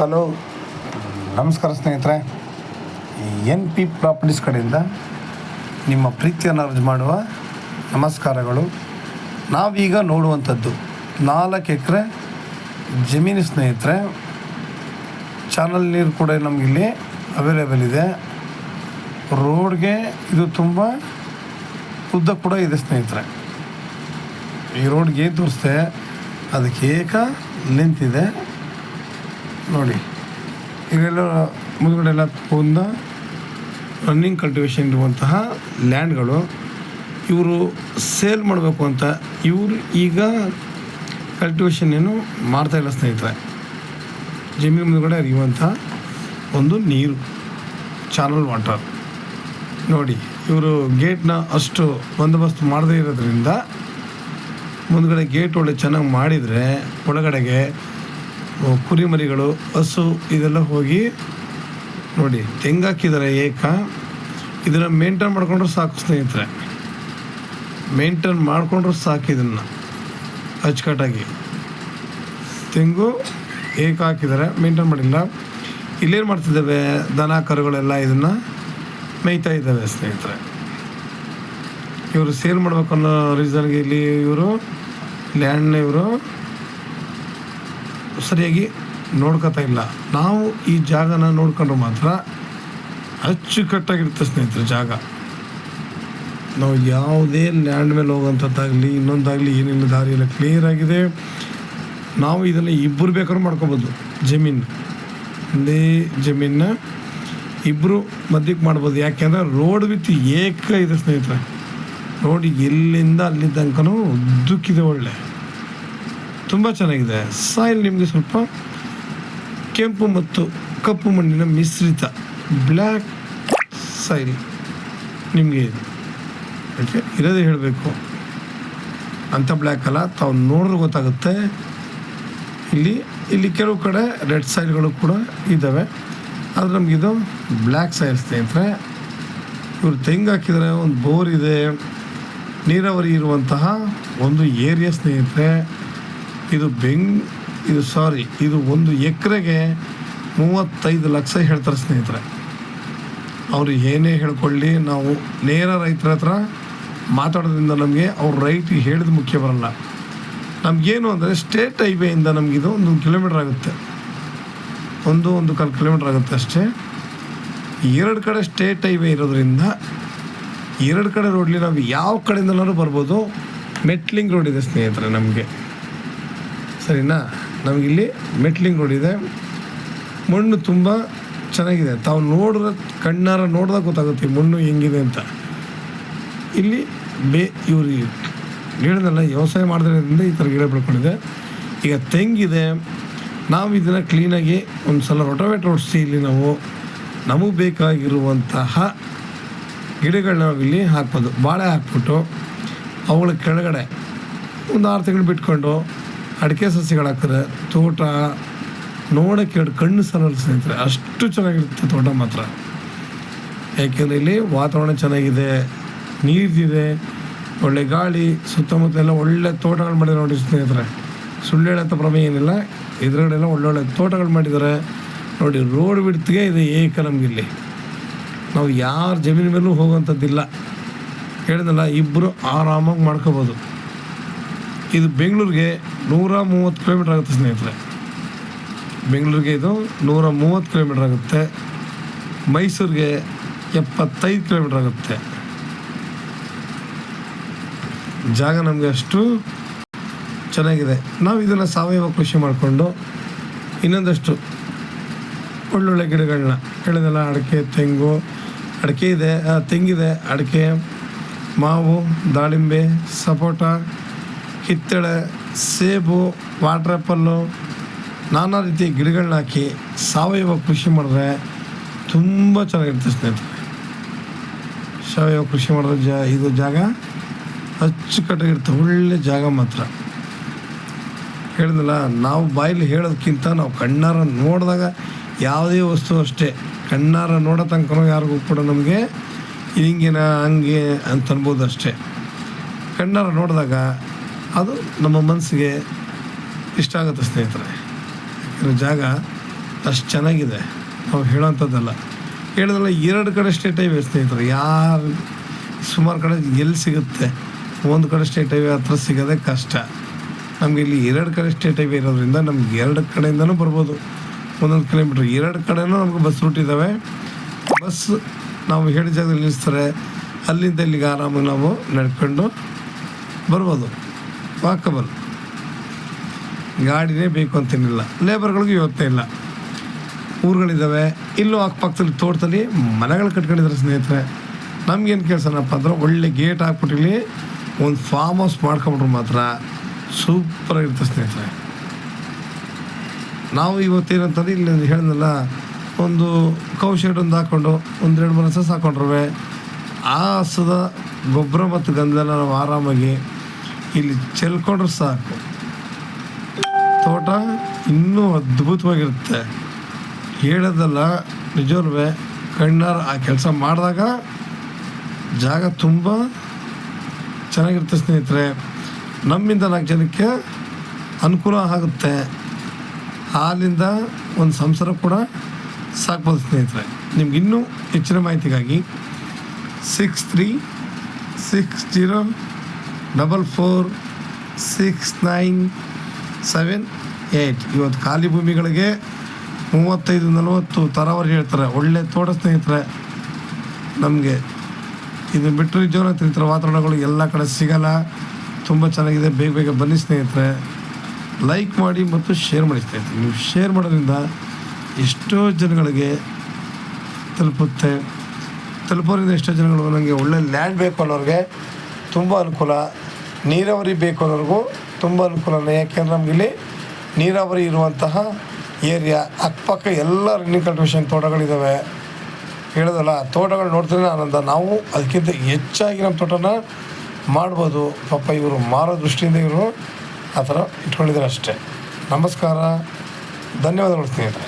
Hello, ನಮಸ್ಕಾರ ಸ್ನೇಹಿತರೆ. NP properties ಕಡೆಯಿಂದ ನಿಮ್ಮ ಪ್ರೀತಿಯನ್ನು ಅರ್ಜಿ ಮಾಡುವ ನಮಸ್ಕಾರಗಳು. ನಾವೀಗ ನೋಡುವಂಥದ್ದು 4 ಎಕರೆ ಜಮೀನು ಸ್ನೇಹಿತರೆ. ಚಾನಲ್ ನೀರು ಕೂಡ ನಮಗಿಲ್ಲಿ ಅವೈಲೇಬಲ್ ಇದೆ. ರೋಡ್ಗೆ ಇದು ತುಂಬ ಉದ್ದ ಕೂಡ ಇದೆ ಸ್ನೇಹಿತರೆ. ಈ ರೋಡ್ಗೆ ತೋರಿಸ್ತೆ ಅದಕ್ಕೆ ನಿಂತಿದೆ ನೋಡಿ. ಇವೆಲ್ಲ ಮುಂದ್ಗಡೆ ಎಲ್ಲ ಒಂದು ರನ್ನಿಂಗ್ ಕಲ್ಟಿವೇಷನ್ ಇರುವಂತಹ ಲ್ಯಾಂಡ್ಗಳು. ಇವರು ಸೇಲ್ ಮಾಡಬೇಕು ಅಂತ ಇವರು ಈಗ ಕಲ್ಟಿವೇಷನ್ ಏನು ಮಾಡ್ತಾಯಿಲ್ಲ ಸ್ನೇಹಿತರೆ. ಜಮೀನು ಮುಂದ್ಗಡೆ ಹರಿಯುವಂಥ ಒಂದು ನೀರು, ಚಾನಲ್ ವಾಟರ್ ನೋಡಿ. ಇವರು ಗೇಟ್ನ ಅಷ್ಟು ಬಂದೋಬಸ್ತ್ ಮಾಡದೇ ಇರೋದ್ರಿಂದ ಮುಂದ್ಗಡೆ ಗೇಟ್ ಒಳ್ಳೆ ಚೆನ್ನಾಗಿ ಮಾಡಿದರೆ ಒಳಗಡೆಗೆ ಕುರಿ ಮರಿಗಳು, ಹಸು ಇದೆಲ್ಲ ಹೋಗಿ ನೋಡಿ. ತೆಂಗು ಹಾಕಿದ್ದಾರೆ ಇದನ್ನು ಮೇಂಟೈನ್ ಮಾಡ್ಕೊಂಡ್ರೆ ಸಾಕು ಸ್ನೇಹಿತರೆ. ಮೇಂಟೈನ್ ಮಾಡಿಕೊಂಡ್ರೆ ಸಾಕು. ಇದನ್ನು ಅಚ್ಚುಕಟ್ಟಾಗಿ ತೆಂಗು ಹಾಕಿದ್ದಾರೆ, ಮೇಂಟೈನ್ ಮಾಡಿಲ್ಲ. ಇಲ್ಲೇನು ಮಾಡ್ತಿದ್ದಾವೆ, ದನ ಕರುಗಳೆಲ್ಲ ಇದನ್ನು ಮೇಯ್ತಾ ಇದ್ದಾವೆ ಸ್ನೇಹಿತರೆ. ಇವರು ಸೇಲ್ ಮಾಡ್ಬೇಕು ಅನ್ನೋ ರೀಸನ್ಗೆ ಇಲ್ಲಿ ಇವರು ಲ್ಯಾಂಡ್ನ ಇವರು ಸರಿಯಾಗಿ ನೋಡ್ಕೊತಾ ಇಲ್ಲ. ನಾವು ಈ ಜಾಗನ ನೋಡ್ಕೊಂಡ್ರೆ ಮಾತ್ರ ಅಚ್ಚುಕಟ್ಟಾಗಿರುತ್ತೆ ಸ್ನೇಹಿತರೆ ಜಾಗ. ನಾವು ಯಾವುದೇ ಲ್ಯಾಂಡ್ ಮೇಲೆ ಹೋಗೋಂಥದ್ದಾಗಲಿ ಇನ್ನೊಂದಾಗಲಿ ಏನಿಲ್ಲ, ದಾರಿ ಎಲ್ಲ ಕ್ಲಿಯರ್ ಆಗಿದೆ. ನಾವು ಇದನ್ನು ಇಬ್ಬರು ಬೇಕಾದ್ರೂ ಮಾಡ್ಕೊಬೋದು. ಒಂದೇ ಜಮೀನ ಇಬ್ಬರು ಮಧ್ಯಕ್ಕೆ ಮಾಡ್ಬೋದು. ಯಾಕೆಂದರೆ ರೋಡ್ ವಿತ್ ಇದೆ ಸ್ನೇಹಿತರೆ. ರೋಡ್ ಎಲ್ಲಿಂದ ಅಲ್ಲಿ ತನಕನೂ ಉದ್ದಕ್ಕಿದೆ, ಒಳ್ಳೆ ತುಂಬ ಚೆನ್ನಾಗಿದೆ. ಸಾಯಿಲ್ ನಿಮಗೆ ಸ್ವಲ್ಪ ಕೆಂಪು ಮತ್ತು ಕಪ್ಪು ಮಣ್ಣಿನ ಮಿಶ್ರಿತ ಬ್ಲ್ಯಾಕ್ ಸಾಯಿಲ್ ನಿಮಗೆ ಇರೋದೇ ಹೇಳಬೇಕು ಅಂಥ ಬ್ಲ್ಯಾಕ್ ಅಲ್ಲ, ತಾವು ನೋಡಿದ್ರೆ ಗೊತ್ತಾಗುತ್ತೆ. ಇಲ್ಲಿ ಕೆಲವು ಕಡೆ ರೆಡ್ ಸಾಯಿಲ್ಗಳು ಕೂಡ ಇದ್ದಾವೆ, ಆದರೆ ನಮಗಿದು ಬ್ಲ್ಯಾಕ್ ಸಾಯಿಲ್ ಸ್ನೇಹಿತರೆ. ಇವರು ತೆಂಗು ಹಾಕಿದರೆ ಒಂದು ಬೋರ್ ಇದೆ, ನೀರಾವರಿ ಇರುವಂತಹ ಒಂದು ಏರಿಯಾ ಸ್ನೇಹಿತರೆ. ಇದು ಇದು 1 ಎಕರೆಗೆ 35 ಲಕ್ಷ ಹೇಳ್ತಾರೆ ಸ್ನೇಹಿತರೆ. ಅವರು ಏನೇ ಹೇಳ್ಕೊಳ್ಳಿ, ನಾವು ನೇರ ರೈತರ ಹತ್ರ ಮಾತಾಡೋದ್ರಿಂದ ನಮಗೆ ಅವ್ರ ರೈಟ್ ಹೇಳಿದ ಮುಖ್ಯ ಬರಲ್ಲ. ನಮಗೇನು ಅಂದರೆ ಸ್ಟೇಟ್ ಹೈವೇಯಿಂದ ನಮಗಿದು 1 ಕಿಲೋಮೀಟ್ರ್ ಆಗುತ್ತೆ, 1.25 ಕಿಲೋಮೀಟ್ರ್ ಆಗುತ್ತೆ ಅಷ್ಟೇ. 2 ಕಡೆ ಸ್ಟೇಟ್ ಹೈವೇ ಇರೋದ್ರಿಂದ 2 ಕಡೆ ರೋಡ್ಲಿ ನಾವು ಯಾವ ಕಡೆಯಿಂದಲೂ ಬರ್ಬೋದು. ಮೆಟ್ಲಿಂಗ್ ರೋಡ್ ಇದೆ ಸ್ನೇಹಿತರೆ ನಮಗೆ, ಸರಿನಾ. ನಮಗಿಲ್ಲಿ ಮೆಟ್ಲಿಂಗ್ ರೋಡ್ ಇದೆ. ಮಣ್ಣು ತುಂಬ ಚೆನ್ನಾಗಿದೆ, ತಾವು ನೋಡಿದ್ರೆ ಕಣ್ಣಾರ ನೋಡಿದಾಗ ಗೊತ್ತಾಗುತ್ತೆ ಈ ಮಣ್ಣು ಹೆಂಗಿದೆ ಅಂತ. ಇಲ್ಲಿ ಇವ್ರು ಗಿಡದಲ್ಲ ವ್ಯವಸಾಯ ಮಾಡೋದ್ರಿಂದ ಈ ಥರ ಗಿಡ ಬೆಳ್ಕೊಂಡಿದೆ. ಈಗ ತೆಂಗಿದೆ, ನಾವು ಇದನ್ನು ಕ್ಲೀನಾಗಿ ಒಂದು ಸಲ ರೋಟೋವೇಟರ್ ಓಡಿಸಿ ಇಲ್ಲಿ ನಮಗೆ ಬೇಕಾಗಿರುವಂತಹ ಗಿಡಗಳನ್ನ ನಾವಿಲ್ಲಿ ಹಾಕ್ಬೋದು. ಬಾಳೆ ಹಾಕ್ಬಿಟ್ಟು ಅವುಗಳ ಕೆಳಗಡೆ ಒಂದು 6 ತಿಂಗಳು ಬಿಟ್ಕೊಂಡು ಅಡಿಕೆ ಸಸಿಗಳು ಹಾಕಿದ್ರೆ ತೋಟ ನೋಡೋಕ್ಕೆ 2 ಕಣ್ಣು ಸರಲ್ಲ ಸ್ನೇಹಿತರೆ. ಅಷ್ಟು ಚೆನ್ನಾಗಿರುತ್ತೆ ತೋಟ ಮಾತ್ರ. ಯಾಕೆಂದರೆ ಇಲ್ಲಿ ವಾತಾವರಣ ಚೆನ್ನಾಗಿದೆ, ನೀರಿದೆ, ಒಳ್ಳೆ ಗಾಳಿ, ಸುತ್ತಮುತ್ತಲೆಲ್ಲ ಒಳ್ಳೆ ತೋಟಗಳು ಮಾಡಿದ್ದಾರೆ ನೋಡಿ ಸ್ನೇಹಿತರೆ. ಸುಳ್ಳು ಹೇಳೋಂಥ ಪ್ರಮೇಯ ಏನಿಲ್ಲ, ಎದುರುಗಡೆಲ್ಲ ಒಳ್ಳೊಳ್ಳೆ ತೋಟಗಳು ಮಾಡಿದ್ದಾರೆ ನೋಡಿ. ರೋಡ್ ಬಿಡ್ತಿಗೆ ಇದೆ ನಮಗಿಲ್ಲಿ. ನಾವು ಯಾರ ಜಮೀನು ಮೇಲೂ ಹೋಗುವಂಥದ್ದಿಲ್ಲ, ಹೇಳಿದಲ್ಲ, ಇಬ್ಬರು ಆರಾಮಾಗಿ ಮಾಡ್ಕೋಬೋದು. ಇದು ಬೆಂಗಳೂರಿಗೆ 130 ಕಿಲೋಮೀಟ್ರ್ ಆಗುತ್ತೆ ಸ್ನೇಹಿತರೆ. ಬೆಂಗಳೂರಿಗೆ ಇದು 130 ಕಿಲೋಮೀಟ್ರ್ ಆಗುತ್ತೆ. ಮೈಸೂರಿಗೆ 75 ಕಿಲೋಮೀಟ್ರ್ ಆಗುತ್ತೆ. ಜಾಗ ನಮಗೆ ಅಷ್ಟು ಚೆನ್ನಾಗಿದೆ. ನಾವು ಇದನ್ನು ಸಾವಯವ ಕೃಷಿ ಮಾಡಿಕೊಂಡು ಇನ್ನೊಂದಷ್ಟು ಒಳ್ಳೊಳ್ಳೆ ಗಿಡಗಳನ್ನ ಹೇಳಿದಲ್ಲ, ಅಡಿಕೆ ಇದೆ, ತೆಂಗಿದೆ, ಅಡಿಕೆ, ಮಾವು, ದಾಳಿಂಬೆ, ಸಪೋಟ, ಕಿತ್ತಳೆ, ಸೇಬು, ವಾಟರ್ ಆ್ಯಪಲ್ಲು, ನಾನಾ ರೀತಿಯ ಗಿಡಗಳನ್ನ ಹಾಕಿ ಸಾವಯವ ಕೃಷಿ ಮಾಡಿದ್ರೆ ತುಂಬ ಚೆನ್ನಾಗಿರುತ್ತೆ ಸ್ನೇಹಿತರೆ. ಸಾವಯವ ಕೃಷಿ ಮಾಡಿದ್ರೆ ಇದು ಜಾಗ ಅಚ್ಚುಕಟ್ಟಾಗಿರುತ್ತೆ, ಒಳ್ಳೆ ಜಾಗ ಮಾತ್ರ. ಹೇಳಿದ್ನಲ್ಲ, ನಾವು ಬಾಯಲ್ಲಿ ಹೇಳೋದಕ್ಕಿಂತ ನಾವು ಕಣ್ಣಾರ ನೋಡಿದಾಗ ಯಾವುದೇ ವಸ್ತು ಅಷ್ಟೇ, ಕಣ್ಣಾರ ನೋಡೋ ತನಕ ಯಾರಿಗೂ ಕೂಡ ನಮಗೆ ಹಿಂಗೇನ ಹಂಗೆ ಅಂತ ಅನ್ಬೋದು ಅಷ್ಟೇ. ಕಣ್ಣಾರ ನೋಡಿದಾಗ ಅದು ನಮ್ಮ ಮನಸ್ಸಿಗೆ ಇಷ್ಟ ಆಗುತ್ತೆ ಸ್ನೇಹಿತರೆ. ಜಾಗ ಅಷ್ಟು ಚೆನ್ನಾಗಿದೆ, ನಾವು ಹೇಳೋಂಥದ್ದಲ್ಲ. ಹೇಳಿದ್ರಲ್ಲ 2 ಕಡೆ ಸ್ಟೇಟ್ ಹೈವೇ ಸ್ನೇಹಿತರೆ. ಯಾರು ಸುಮಾರು ಕಡೆ ಎಲ್ಲಿ ಸಿಗುತ್ತೆ, ಒಂದು ಕಡೆ ಸ್ಟೇಟ್ ಹೈವೇ ಹತ್ರ ಸಿಗೋದೇ ಕಷ್ಟ. ನಮಗೆ ಇಲ್ಲಿ 2 ಕಡೆ ಸ್ಟೇಟ್ ಹೈವೇ ಇರೋದ್ರಿಂದ ನಮ್ಗೆ 2 ಕಡೆಯಿಂದನೂ ಬರ್ಬೋದು. 1 ಕಿಲೋಮೀಟ್ರ್ 2 ಕಡೆನೂ ನಮ್ಗೆ ಬಸ್ ರೂಟ್ ಇದ್ದಾವೆ. ಬಸ್ ನಾವು ಹೇಳಿದ ಜಾಗದಲ್ಲಿ ನಿಲ್ಲಿಸ್ತಾರೆ, ಅಲ್ಲಿಂದ ಇಲ್ಲಿಗೆ ಆರಾಮಾಗಿ ನಾವು ನಡ್ಕೊಂಡು ಬರ್ಬೋದು. ವಾಕಬಲ್, ಗಾಡಿನೇ ಬೇಕು ಅಂತೇನಿಲ್ಲ. ಲೇಬರ್ಗಳಿಗೂ ಯೋಚನೆ ಇಲ್ಲ. ಊರುಗಳಿದ್ದಾವೆ, ಇಲ್ಲೂ ಅಕ್ಕಪಕ್ಕದಲ್ಲಿ ತೋಟದಲ್ಲಿ ಮನೆಗಳು ಕಟ್ಕೊಂಡಿದ್ದಾರೆ ಸ್ನೇಹಿತರೆ. ನಮಗೇನು ಕೆಲಸನಪ್ಪ ಅಂದ್ರೆ ಒಳ್ಳೆ ಗೇಟ್ ಹಾಕ್ಬಿಟ್ಟಿಲ್ಲಿ ಒಂದು ಫಾರ್ಮ್ ಹೌಸ್ ಮಾಡ್ಕೊಂಬಿಟ್ರು ಮಾತ್ರ ಸೂಪರಾಗಿರುತ್ತೆ ಸ್ನೇಹಿತರೆ. ನಾವು ಇವತ್ತೇನಂತಂದ್ರೆ ಇಲ್ಲಿ ಹೇಳಿದ್ನಲ್ಲ, ಒಂದು ಕೌ ಶೆಡ್ ಒಂದು ಹಾಕ್ಕೊಂಡು 1-2 ಹಸ ಸಾಕೊಂಡ್ರೆ ಆ ಹಸದ ಗೊಬ್ಬರ ಮತ್ತು ಗಂಧನ ನಾವು ಆರಾಮಾಗಿ ಇಲ್ಲಿ ಚೆಲ್ಕೊಂಡ್ರೆ ಸಾಕು, ತೋಟ ಇನ್ನೂ ಅದ್ಭುತವಾಗಿರುತ್ತೆ. ಹೇಳೋದಲ್ಲ, ನಿಜವೇ ಕಣ್ಣಾರ ಆ ಕೆಲಸ ಮಾಡಿದಾಗ ಜಾಗ ತುಂಬ ಚೆನ್ನಾಗಿರುತ್ತೆ ಸ್ನೇಹಿತರೆ. ನಮ್ಮಿಂದ 4 ಜನಕ್ಕೆ ಅನುಕೂಲ ಆಗುತ್ತೆ. ಹಾಲಿಂದ ಒಂದು ಸಂಸಾರ ಕೂಡ ಸಾಕ್ಬೋದು ಸ್ನೇಹಿತರೆ. ನಿಮ್ಗೆ ಇನ್ನೂ ಹೆಚ್ಚಿನ ಮಾಹಿತಿಗಾಗಿ 6360446978 ಇವತ್ತು ಖಾಲಿ ಭೂಮಿಗಳಿಗೆ 35-40 ತರಾವರಿ ಹೇಳ್ತಾರೆ. ಒಳ್ಳೆ ತೋಟ ಸ್ನೇಹಿತರೆ. ನಮಗೆ ಇದು ಬಿಟ್ಟರೆ ಜೋರ ತಿಂತಾರೆ. ವಾತಾವರಣಗಳು ಎಲ್ಲ ಕಡೆ ಸಿಗಲ್ಲ, ತುಂಬ ಚೆನ್ನಾಗಿದೆ. ಬೇಗ ಬೇಗ ಬನ್ನಿ ಸ್ನೇಹಿತರೆ. ಲೈಕ್ ಮಾಡಿ ಮತ್ತು ಶೇರ್ ಮಾಡಿ ಸ್ನೇಹಿತರೆ. ನೀವು ಶೇರ್ ಮಾಡೋದ್ರಿಂದ ಎಷ್ಟೋ ಜನಗಳಿಗೆ ತಲುಪೋದ್ರಿಂದ ಎಷ್ಟೋ ಜನಗಳು ನನಗೆ ಒಳ್ಳೆ ಲ್ಯಾಂಡ್ ಬೇಕು ಅನ್ನೋರಿಗೆ ತುಂಬ ಅನುಕೂಲ, ನೀರಾವರಿ ಬೇಕು ಅನ್ನೋರಿಗೂ ತುಂಬ ಅನುಕೂಲನೇ. ಯಾಕೆಂದ್ರೆ ನಮಗಿಲ್ಲಿ ನೀರಾವರಿ ಇರುವಂತಹ ಏರಿಯಾ, ಅಕ್ಕಪಕ್ಕ ಎಲ್ಲ ರನ್ನಿಂಗ್ ಕಲ್ಟಿವೇಷನ್ ತೋಟಗಳಿದ್ದಾವೆ. ಹೇಳೋದಲ್ಲ, ತೋಟಗಳು ನೋಡ್ತಾರೆ ಆನಂದ. ನಾವು ಅದಕ್ಕಿಂತ ಹೆಚ್ಚಾಗಿ ನಮ್ಮ ತೋಟನ ಮಾಡ್ಬೋದು. ಪಾಪ ಇವರು ಮಾರೋ ದೃಷ್ಟಿಯಿಂದ ಇವರು ಆ ಥರ ಇಟ್ಕೊಂಡಿದ್ದಾರೆ ಅಷ್ಟೇ. ನಮಸ್ಕಾರ, ಧನ್ಯವಾದಗಳು ಸ್ನೇಹಿತರೆ.